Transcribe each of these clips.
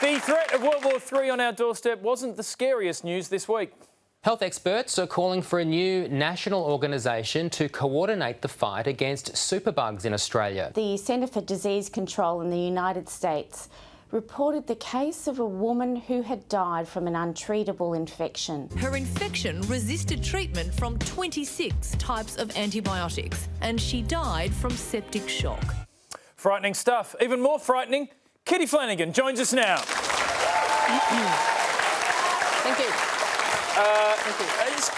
The threat of World War III on our doorstep wasn't the scariest news this week. Health experts are calling for a new national organisation to coordinate the fight against superbugs in Australia. The Centre for Disease Control in the United States reported the case of a woman who had died from an untreatable infection. Her infection resisted treatment from 26 types of antibiotics, and she died from septic shock. Frightening stuff. Even more frightening, Kitty Flanagan joins us now. Thank you.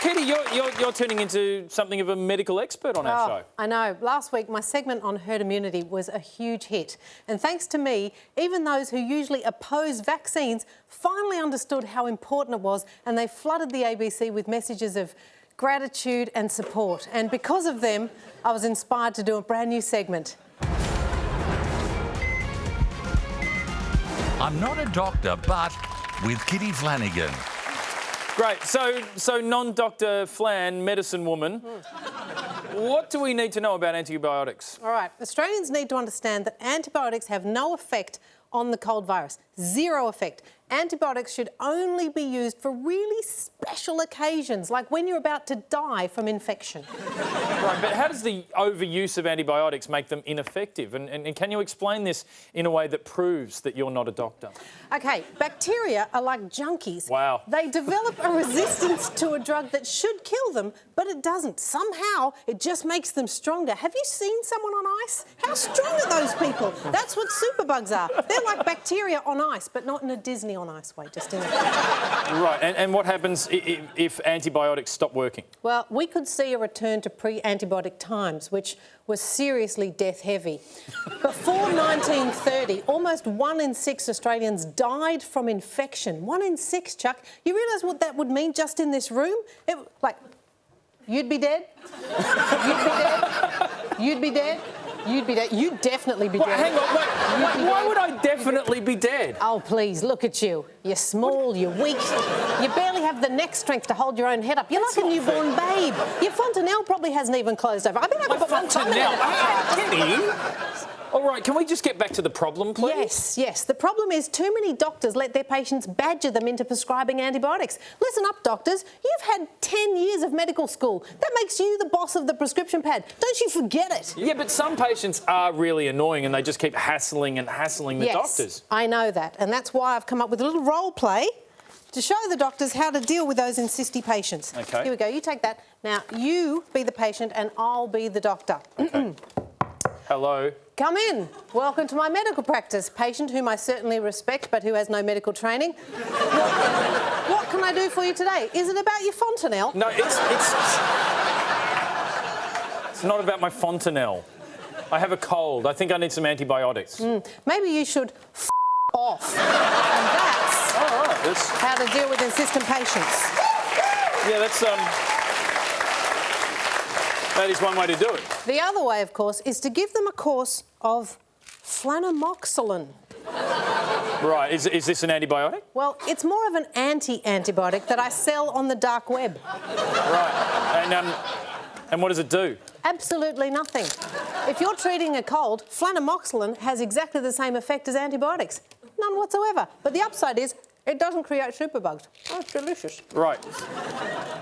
Kitty, you're turning into something of a medical expert on our show. I know. Last week, my segment on herd immunity was a huge hit. And thanks to me, even those who usually oppose vaccines finally understood how important it was, and they flooded the ABC with messages of gratitude and support. And because of them, I was inspired to do a brand new segment. I'm not a doctor, but with Kitty Flanagan. Great. So non-doctor Flan, medicine woman, what do we need to know about antibiotics? All right. Australians need to understand that antibiotics have no effect on the cold virus. Zero effect. Antibiotics should only be used for really special occasions, like when you're about to die from infection. Right, but how does the overuse of antibiotics make them ineffective? And can you explain this in a way that proves that you're not a doctor? OK, bacteria are like junkies. Wow. They develop a resistance to a drug that should kill them, but it doesn't. Somehow, it just makes them stronger. Have you seen someone on ice? How strong are those people? That's what superbugs are. They're like bacteria on ice, but not in a Disney on ice way, just in a... Right, and what happens if antibiotics stop working? Well, we could see a return to pre-antibiotic times, which was seriously death-heavy. Before 1930, almost 1 in 6 Australians died from infection. 1 in 6, Chuck. You realise what that would mean just in this room? You'd be dead. You'd be dead. You'd be dead. You'd be dead. You'd definitely be dead. Hang on, wait. Why would I definitely be dead? Oh, please, look at you. You're small, you're weak. You barely have the neck strength to hold your own head up. You're like a newborn babe. Your fontanelle probably hasn't even closed over. I mean, I could put my tongue in it. Kitty? All right, can we just get back to the problem, please? Yes. The problem is too many doctors let their patients badger them into prescribing antibiotics. Listen up, doctors. You've had 10 years of medical school. That makes you the boss of the prescription pad. Don't you forget it. Yeah, but some patients are really annoying and they just keep hassling and hassling the doctors. I know that. And that's why I've come up with a little role play to show the doctors how to deal with those insisty patients. OK. Here we go. You take that. Now, you be the patient and I'll be the doctor. Okay. Hello. Come in. Welcome to my medical practice. Patient whom I certainly respect but who has no medical training. What can I do for you today? Is it about your fontanelle? No, it's not about my fontanelle. I have a cold. I think I need some antibiotics. Maybe you should off. And that's how to deal with insistent patients. Yeah, that is one way to do it. The other way, of course, is to give them a course of flanamoxilin. Right, is this an antibiotic? Well, it's more of an anti-antibiotic that I sell on the dark web. Right, and what does it do? Absolutely nothing. If you're treating a cold, flanamoxilin has exactly the same effect as antibiotics. None whatsoever. But the upside is it doesn't create superbugs. Oh, it's delicious. Right.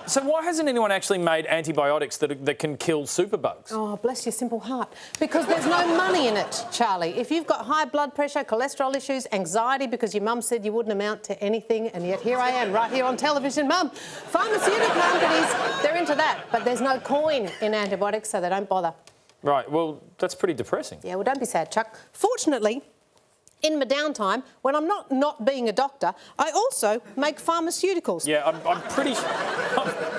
So why hasn't anyone actually made antibiotics that can kill superbugs? Oh, bless your simple heart. Because there's no money in it, Charlie. If you've got high blood pressure, cholesterol issues, anxiety because your mum said you wouldn't amount to anything, and yet here I am, right here on television, Mum. Pharmaceutical companies, they're into that. But there's no coin in antibiotics, so they don't bother. Right, well, that's pretty depressing. Yeah, well, don't be sad, Chuck. Fortunately, in my downtime, when I'm not being a doctor, I also make pharmaceuticals. Yeah, I'm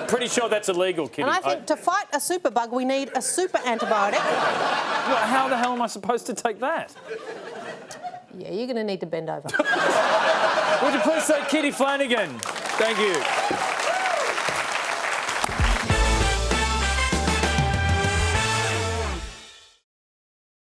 pretty sure that's illegal, Kitty. And I think to fight a superbug, we need a super antibiotic. Well, how the hell am I supposed to take that? Yeah, you're going to need to bend over. Would you please say Kitty Flanagan? Thank you.